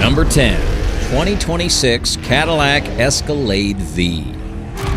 Number 10, 2026 Cadillac Escalade-V.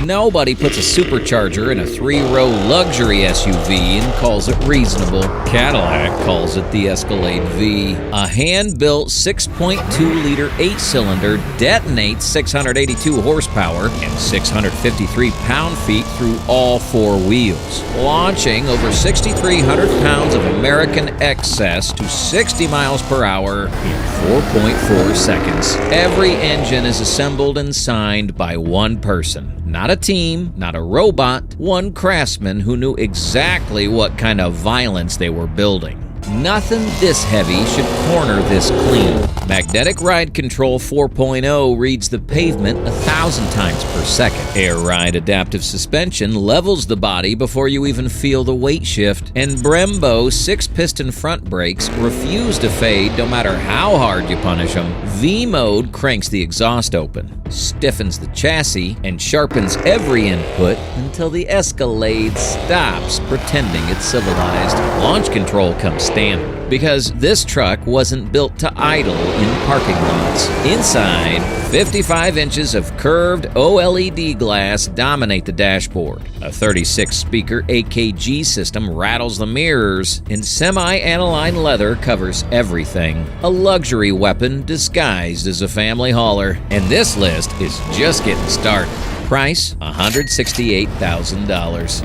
Nobody puts a supercharger in a 3-row luxury SUV and calls it reasonable. Cadillac calls it the Escalade-V. A hand-built 6.2-liter 8-cylinder detonates 682 horsepower and 653 pound-feet through all 4 wheels, launching over 6,300 pounds of American excess to 60 miles per hour in 4.4 seconds. Every engine is assembled and signed by one person. Not a team, not a robot, one craftsman who knew exactly what kind of violence they were building. Nothing this heavy should corner this clean. Magnetic Ride Control 4.0 reads the pavement 1,000 times per second. Air Ride Adaptive Suspension levels the body before you even feel the weight shift. And Brembo 6-piston front brakes refuse to fade no matter how hard you punish them. V-Mode cranks the exhaust open, stiffens the chassis, and sharpens every input until the Escalade stops pretending it's civilized. Launch control comes standard, because this truck wasn't built to idle in parking lots. Inside, 55 inches of curved OLED glass dominate the dashboard. A 36-speaker AKG system rattles the mirrors, and semi-aniline leather covers everything. A luxury weapon disguised as a family hauler. And this list is just getting started. Price, $168,000.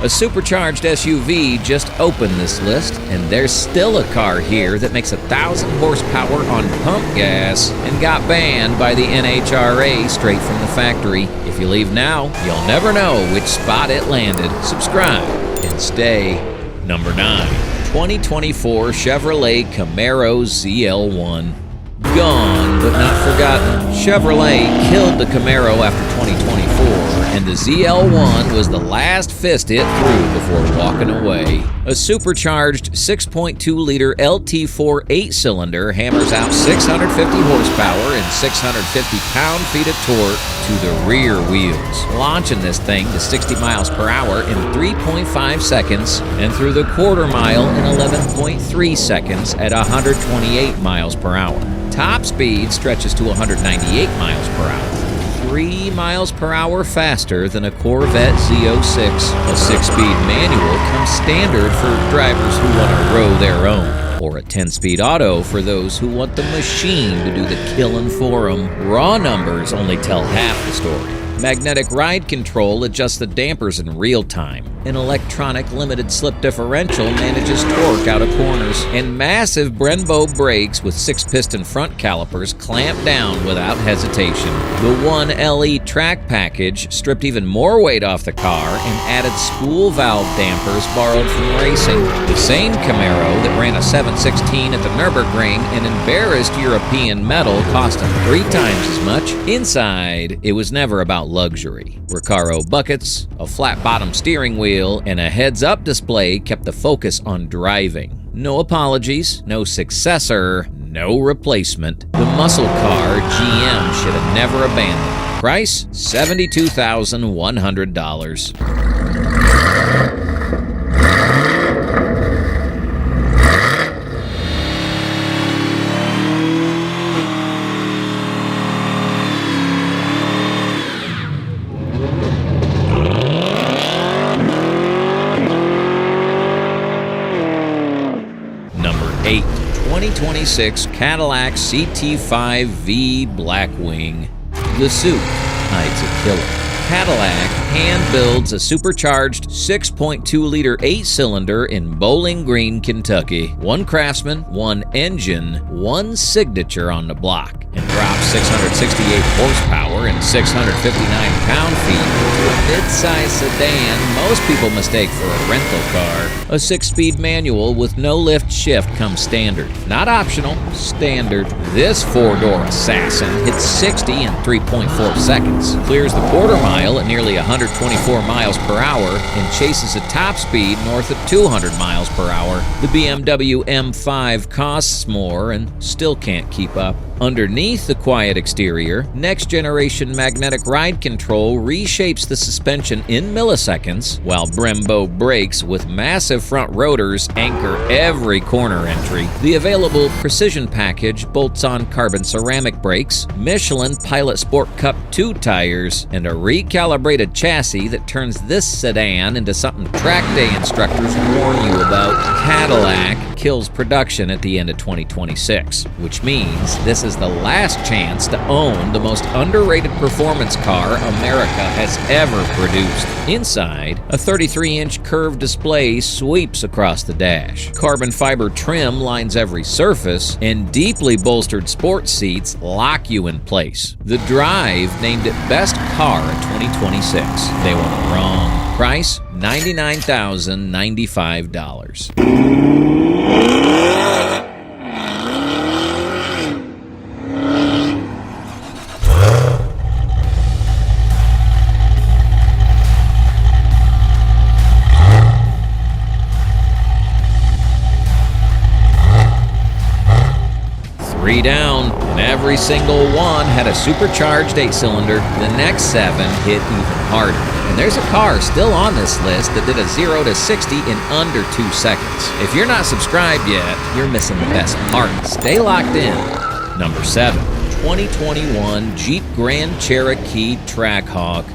A supercharged SUV just opened this list, and there's still a car here that makes 1,000 horsepower on pump gas and got banned by the NHRA straight from the factory. If you leave now, you'll never know which spot it landed. Subscribe and stay. Number 9, 2024 Chevrolet Camaro ZL1. Gone, but not forgotten. Chevrolet killed the Camaro after 2024, and the ZL1 was the last fist it threw before walking away. A supercharged 6.2-liter LT4 8-cylinder hammers out 650 horsepower and 650 pound-feet of torque to the rear wheels, launching this thing to 60 miles per hour in 3.5 seconds and through the quarter mile in 11.3 seconds at 128 miles per hour. Top speed stretches to 198 miles per hour. 3 miles per hour faster than a Corvette Z06. A 6-speed manual comes standard for drivers who want to row their own, or a 10-speed auto for those who want the machine to do the killing for them. Raw numbers only tell half the story. Magnetic Ride Control adjusts the dampers in real time. An electronic limited slip differential manages torque out of corners. And massive Brembo brakes with 6-piston front calipers clamp down without hesitation. The 1LE track package stripped even more weight off the car and added spool valve dampers borrowed from racing. The same Camaro that ran a 716 at the Nürburgring and embarrassed European metal cost him 3 times as much. Inside, it was never about luxury. Recaro buckets, a flat-bottom steering wheel, and a heads-up display kept the focus on driving. No apologies, no successor, no replacement. The muscle car GM should have never abandoned. Price, $72,100. Number 8, 2026 Cadillac CT5V Blackwing. The suit hides a killer. Cadillac hand builds a supercharged 6.2-liter 8-cylinder in Bowling Green, Kentucky. One craftsman, one engine, one signature on the block, and drops 668 horsepower and 659 pound-feet to a mid-size sedan most people mistake for a rental car. A 6-speed manual with no lift shift comes standard. Not optional, standard. This 4-door assassin hits 60 in 3.4 seconds, clears the quarter mile at nearly 124 miles per hour, and chases a top speed north of 200 miles per hour. The BMW M5 costs more and still can't keep up. Underneath the quiet exterior, next-generation magnetic ride control reshapes the suspension in milliseconds, while Brembo brakes with massive front rotors anchor every corner entry. The available Precision package bolts on carbon ceramic brakes, Michelin Pilot Sport Cup 2 tires, and a recalibrated chassis that turns this sedan into something track day instructors warn you about. Cadillac kills production at the end of 2026, which means this is the last chance to own the most underrated performance car America has ever produced. Inside, a 33-inch curved display sweeps across the dash. Carbon fiber trim lines every surface, and deeply bolstered sports seats lock you in place. The Drive named it Best Car of 2026. They weren't wrong. Price, $99,095. 3 down, and every single one had a supercharged 8-cylinder. The next 7 hit even harder. And there's a car still on this list that did a 0 to 60 in under 2 seconds. If you're not subscribed yet, you're missing the best part. Stay locked in. Number 7, 2021 Jeep Grand Cherokee Trackhawk.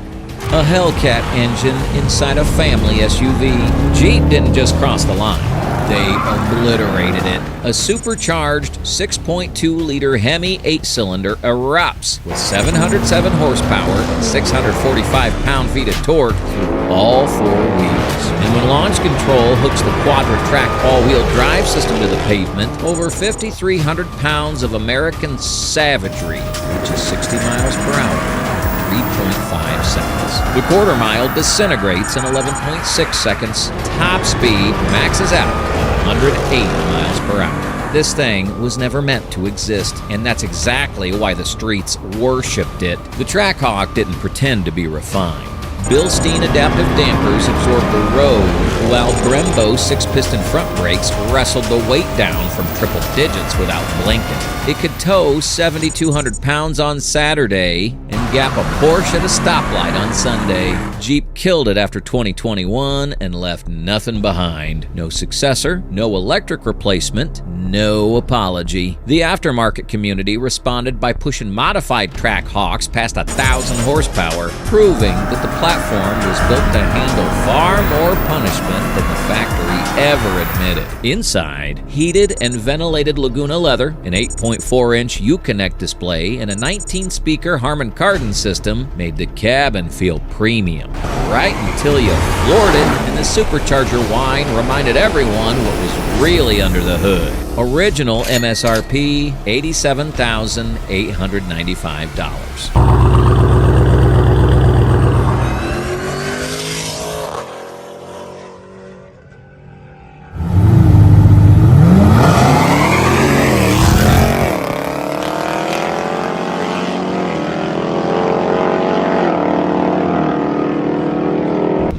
A Hellcat engine inside a family SUV. Jeep didn't just cross the line. They obliterated it. A supercharged 6.2-liter Hemi 8-cylinder erupts with 707 horsepower and 645 pound-feet of torque through all 4 wheels. And when launch control hooks the Quadra-Track all-wheel drive system to the pavement, over 5,300 pounds of American savagery reaches 60 miles per hour. 3.5 seconds. The quarter mile disintegrates in 11.6 seconds. Top speed maxes out at 180 miles per hour. This thing was never meant to exist, and that's exactly why the streets worshipped it. The Trackhawk didn't pretend to be refined. Bilstein adaptive dampers absorbed the road, while Brembo 6-piston front brakes wrestled the weight down from triple digits without blinking. It could tow 7,200 pounds on Saturday and gap a Porsche at a stoplight on Sunday. Jeep killed it after 2021 and left nothing behind. No successor, no electric replacement, no apology. The aftermarket community responded by pushing modified Trackhawks past 1,000 horsepower, proving that the platform was built to handle far more punishment than the factory ever admitted. Inside, heated and ventilated Laguna leather, an 8.4-inch Uconnect display, and a 19-speaker Harman Kardon system made the cabin feel premium. Right until you floored it, and the supercharger whine reminded everyone what was really under the hood. Original MSRP, $87,895.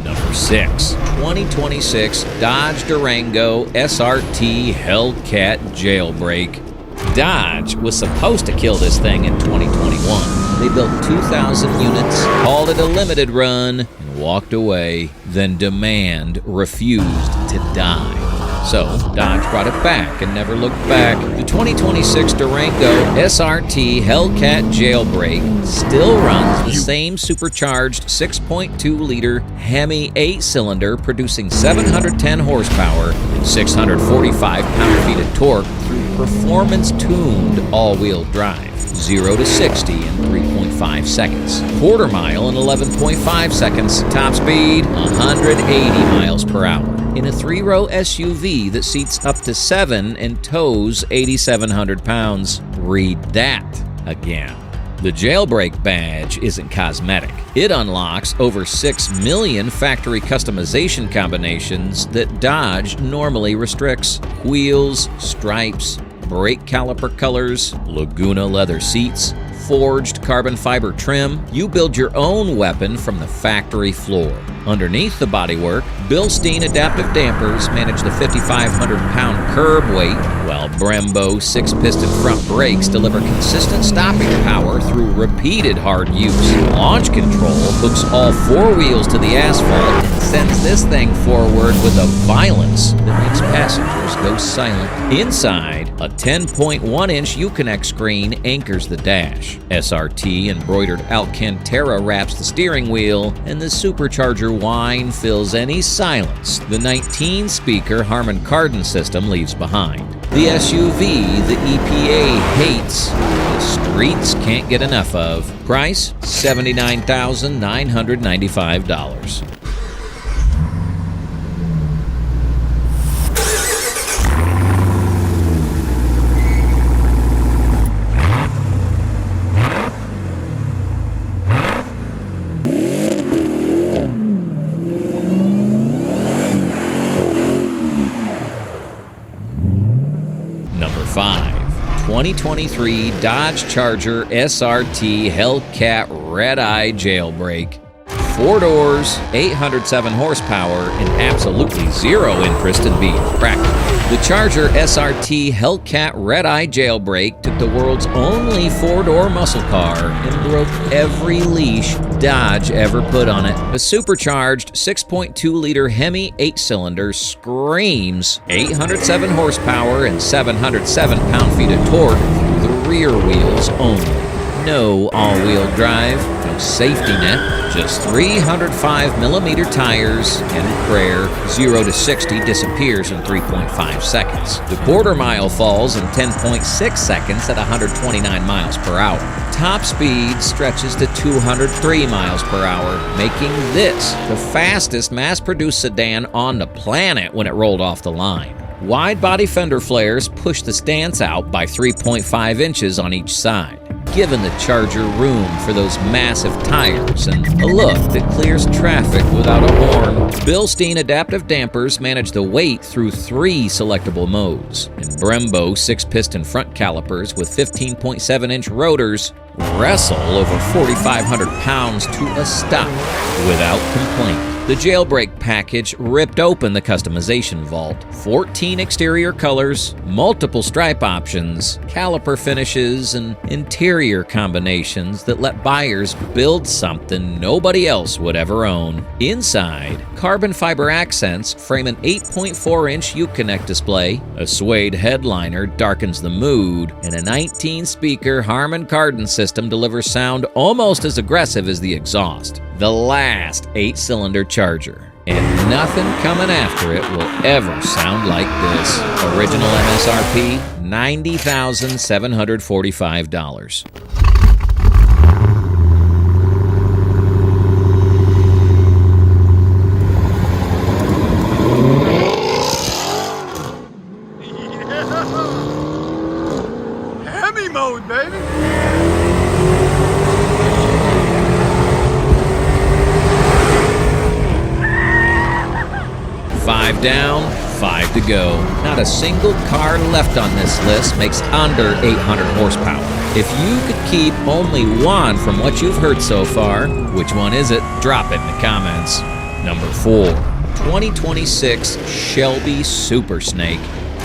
Number 6, 2026 Dodge Durango SRT Hellcat Jailbreak. Dodge was supposed to kill this thing in 2021. They built 2,000 units, called it a limited run, and walked away. Then demand refused to die. So Dodge brought it back and never looked back. The 2026 Durango SRT Hellcat Jailbreak still runs the same supercharged 6.2-liter Hemi 8-cylinder, producing 710 horsepower and 645 pound-feet of torque through performance-tuned all-wheel drive. 0 to 60 in 3.5 seconds. Quarter mile in 11.5 seconds. Top speed, 180 miles per hour. In a 3-row SUV that seats up to 7 and tows 8,700 pounds. Read that again. The jailbreak badge isn't cosmetic. It unlocks over 6 million factory customization combinations that Dodge normally restricts. Wheels, stripes, brake caliper colors, Laguna leather seats, forged carbon fiber trim. You build your own weapon from the factory floor. Underneath the bodywork, Bilstein adaptive dampers manage the 5,500-pound curb weight, while Brembo 6-piston front brakes deliver consistent stopping power through repeated hard use. Launch control hooks all 4 wheels to the asphalt and sends this thing forward with a violence that makes passengers go silent. Inside, a 10.1-inch Uconnect screen anchors the dash. SRT embroidered Alcantara wraps the steering wheel, and the supercharger whine fills any silence the 19-speaker Harman Kardon system leaves behind. The SUV the EPA hates, the streets can't get enough of. Price, $79,995. Number 5. 2023 Dodge Charger SRT Hellcat Red-Eye Jailbreak. 4 doors, 807 horsepower, and absolutely zero interest in being practical. The Charger SRT Hellcat Red-Eye Jailbreak took the world's only 4-door muscle car and broke every leash Dodge ever put on it. A supercharged 6.2-liter Hemi 8-cylinder screams 807 horsepower and 707 pound-feet of torque through the rear wheels only. No all-wheel drive, no safety net, just 305mm tires, and a prayer 0 to 60 disappears in 3.5 seconds. The quarter-mile falls in 10.6 seconds at 129 miles per hour. Top speed stretches to 203 miles per hour, making this the fastest mass-produced sedan on the planet when it rolled off the line. Wide-body fender flares push the stance out by 3.5 inches on each side, giving the Charger room for those massive tires and a look that clears traffic without a horn. Bilstein adaptive dampers manage the weight through 3 selectable modes, and Brembo 6-piston front calipers with 15.7-inch rotors wrestle over 4,500 pounds to a stop without complaint. The jailbreak package ripped open the customization vault. 14 exterior colors, multiple stripe options, caliper finishes, and interior combinations that let buyers build something nobody else would ever own. Inside, carbon fiber accents frame an 8.4-inch Uconnect display, a suede headliner darkens the mood, and a 19-speaker Harman Kardon system delivers sound almost as aggressive as the exhaust. The last 8-cylinder Charger, and nothing coming after it will ever sound like this. Original MSRP, $90,745. Hemi mode, baby! 5 down, 5 to go. Not a single car left on this list makes under 800 horsepower. If you could keep only one from what you've heard so far, which one is it? Drop it in the comments. Number 4. 2026 Shelby Super Snake.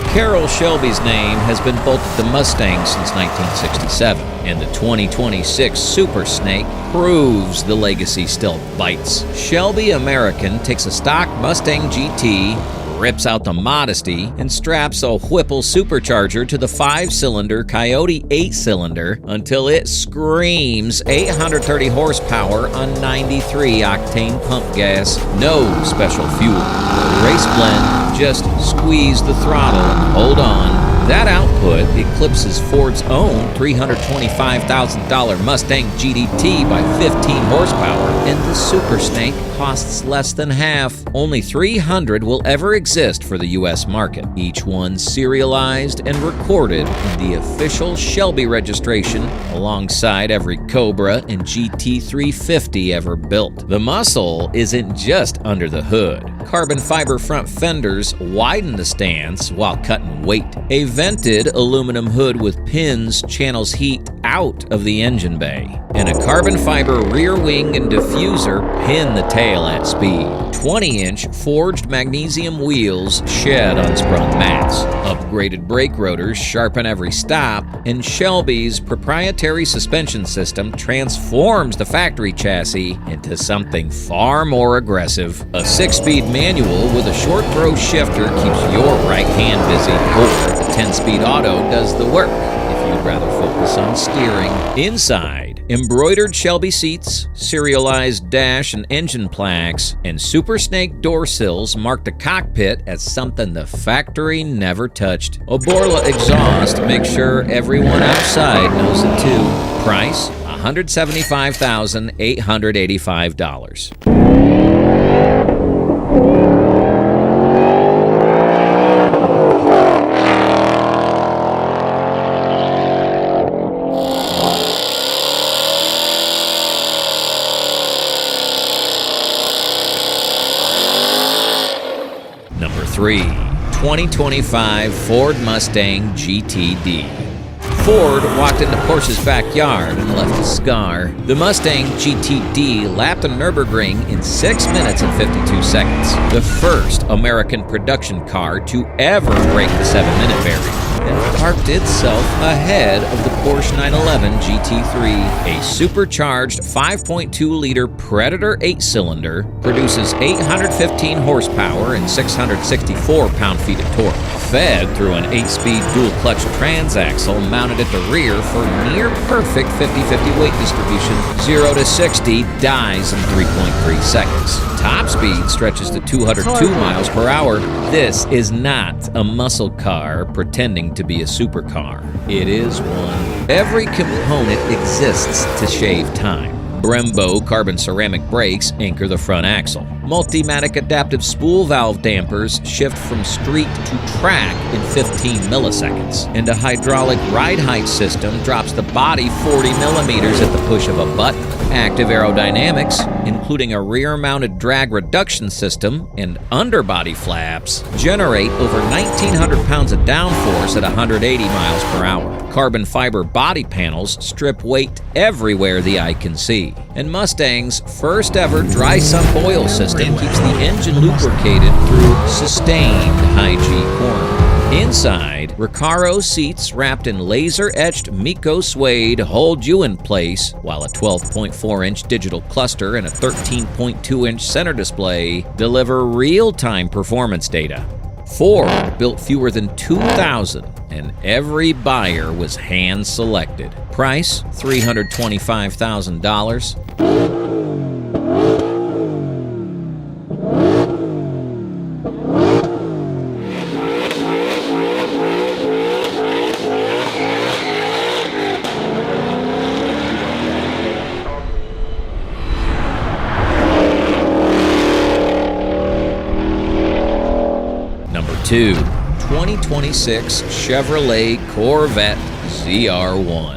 Carroll Shelby's name has been bolted to Mustang since 1967, and the 2026 Super Snake proves the legacy still bites. Shelby American takes a stock Mustang GT, rips out the modesty, and straps a Whipple supercharger to the 5-cylinder Coyote 8-cylinder until it screams 830 horsepower on 93 octane pump gas. No special fuel. The race blend, just squeeze the throttle and hold on. That output eclipses Ford's own $325,000 Mustang GTD by 15 horsepower, and the Super Snake costs less than half. Only 300 will ever exist for the U.S. market, each one serialized and recorded in the official Shelby registration alongside every Cobra and GT350 ever built. The muscle isn't just under the hood. Carbon fiber front fenders widen the stance while cutting weight. A vented aluminum hood with pins channels heat out of the engine bay. And a carbon fiber rear wing and diffuser pin the tail at speed. 20-inch forged magnesium wheels shed unsprung mats. Upgraded brake rotors sharpen every stop, and Shelby's proprietary suspension system transforms the factory chassis into something far more aggressive. A 6-speed manual with a short throw shifter keeps your right hand busy, or the 10-speed auto does the work if you'd rather focus on steering. Inside, embroidered Shelby seats, serialized dash and engine plaques, and Super Snake door sills mark the cockpit as something the factory never touched. A Borla exhaust makes sure everyone outside knows it too. Price, $175,885. Number 3, 2025 Ford Mustang GTD. Ford walked into Porsche's backyard and left a scar. The Mustang GTD lapped the Nürburgring in 6 minutes and 52 seconds. The first American production car to ever break the 7-minute barrier, and parked itself ahead of the Porsche 911 GT3. A supercharged 5.2-liter Predator 8-cylinder produces 815 horsepower and 664 pound-feet of torque, fed through an 8-speed dual-clutch transaxle mounted at the rear for near-perfect 50-50 weight distribution. 0 to 60 dies in 3.3 seconds. Top speed stretches to 202 miles per hour. This is not a muscle car pretending to be a supercar. It is one. Every component exists to shave time. Brembo carbon ceramic brakes anchor the front axle. Multimatic adaptive spool valve dampers shift from street to track in 15 milliseconds. And a hydraulic ride height system drops the body 40 millimeters at the push of a button. Active aerodynamics, including a rear-mounted drag reduction system and underbody flaps, generate over 1,900 pounds of downforce at 180 miles per hour. Carbon fiber body panels strip weight everywhere the eye can see. And Mustang's first ever dry sump oil system keeps the engine lubricated through sustained high-G cornering. Inside, Recaro seats wrapped in laser-etched Miko suede hold you in place, while a 12.4-inch digital cluster and a 13.2-inch center display deliver real-time performance data. Ford built fewer than 2,000, and every buyer was hand-selected. Price, $325,000. Number 2, 2026 Chevrolet Corvette ZR1.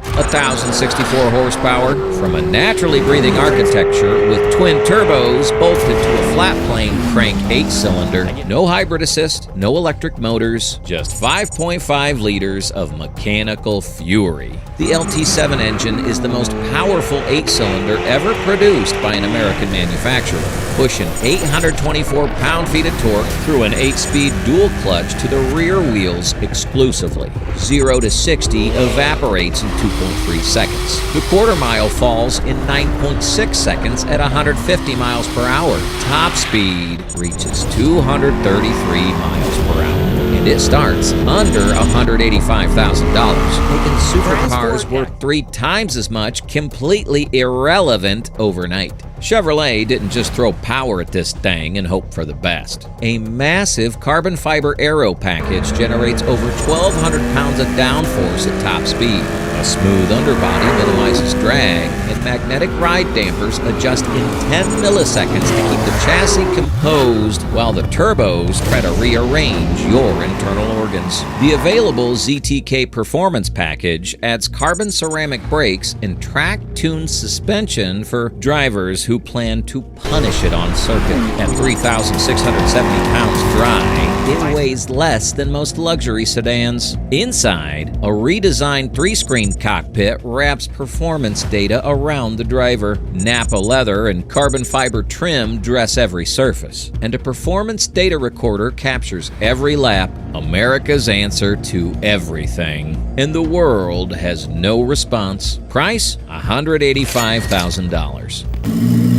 1,064 horsepower from a naturally breathing architecture with twin turbos bolted to a flat-plane crank 8-cylinder. No hybrid assist, no electric motors, just 5.5 liters of mechanical fury. The LT7 engine is the most powerful 8-cylinder ever produced by an American manufacturer, pushing 824 pound-feet of torque through an 8-speed dual clutch to the rear wheels exclusively. 0 to 60 evaporates in 2.3 seconds. The quarter mile falls in 9.6 seconds at 150 miles per hour. Top speed reaches 233 miles per hour. And it starts under $185,000, making supercars worth 3 times as much completely irrelevant overnight. Chevrolet didn't just throw power at this thing and hope for the best. A massive carbon fiber aero package generates over 1,200 pounds of downforce at top speed. A smooth underbody minimizes drag, and magnetic ride dampers adjust in 10 milliseconds to keep the chassis composed while the turbos try to rearrange your internal organs. The available ZTK Performance Package adds carbon ceramic brakes and track-tuned suspension for drivers who plan to punish it on circuit. At 3,670 pounds dry, it weighs less than most luxury sedans. Inside, a redesigned 3-screen cockpit wraps performance data around the driver. Napa leather and carbon fiber trim dress every surface, and a performance data recorder captures every lap, America's answer to everything. And the world has no response. Price, $185,000.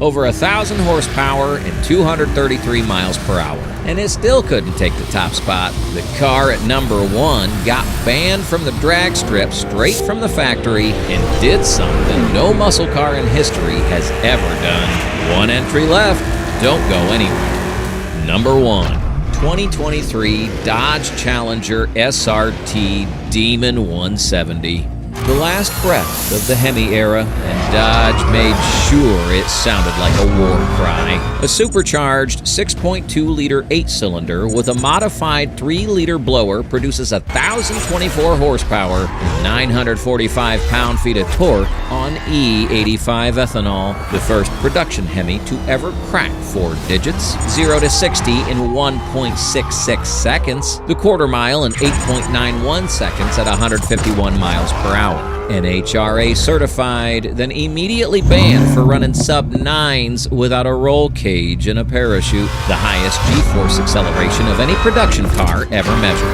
Over 1,000 horsepower and 233 miles per hour. And it still couldn't take the top spot. The car at number 1 got banned from the drag strip straight from the factory and did something no muscle car in history has ever done. One entry left. Don't go anywhere. Number 1. 2023 Dodge Challenger SRT Demon 170. The last breath of the Hemi era, and Dodge made sure it sounded like a war cry. A supercharged 6.2-liter 8-cylinder with a modified 3-liter blower produces 1,024 horsepower and 945 pound-feet of torque on E85 ethanol. The first production Hemi to ever crack 4 digits. 0 to 60 in 1.66 seconds. The quarter mile in 8.91 seconds at 151 miles per hour. NHRA certified, then immediately banned for running sub-9s without a roll cage and a parachute. The highest G-force acceleration of any production car ever measured.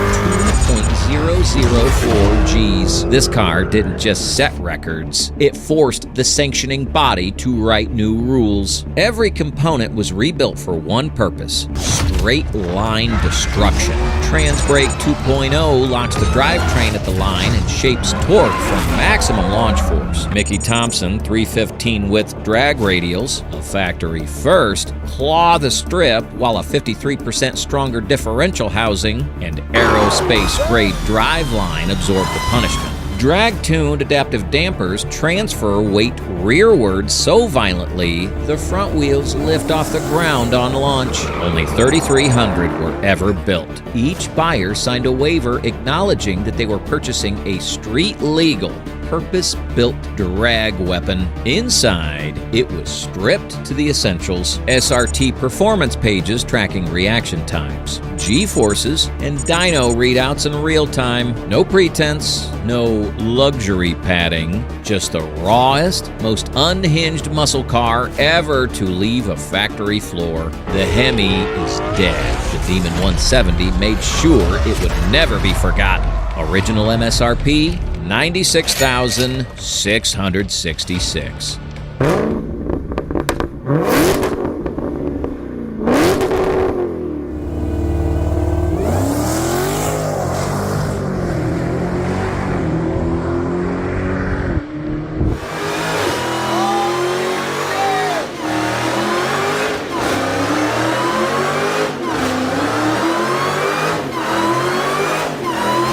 2.004 Gs. This car didn't just set records, it forced the sanctioning body to write new rules. Every component was rebuilt for one purpose: straight line destruction. Transbrake 2.0 locks the drivetrain at the line and shapes torque for maximum launch force. Mickey Thompson 315 width drag radials, a factory first, claw the strip, while a 53% stronger differential housing and aerospace grade driveline absorb the punishment. Drag-tuned adaptive dampers transfer weight rearward so violently the front wheels lift off the ground on launch. Only 3,300 were ever built. Each buyer signed a waiver acknowledging that they were purchasing a street-legal, purpose-built drag weapon. Inside, it was stripped to the essentials. SRT performance pages tracking reaction times, G-forces, and dyno readouts in real time. No pretense, no luxury padding, just the rawest, most unhinged muscle car ever to leave a factory floor. The Hemi is dead. The Demon 170 made sure it would never be forgotten. Original MSRP, $96,666.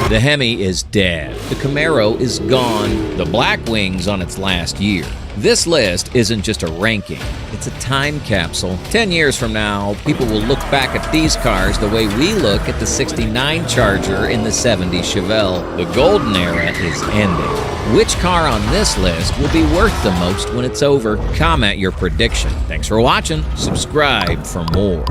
The Hemi is dead. The Camaro is gone. The Blackwing's on its last year. This list isn't just a ranking, it's a time capsule. 10 years from now, people will look back at these cars the way we look at the 69 Charger in the 70 Chevelle. The golden era is ending. Which car on this list will be worth the most when it's over? Comment your prediction. Thanks for watching. Subscribe for more.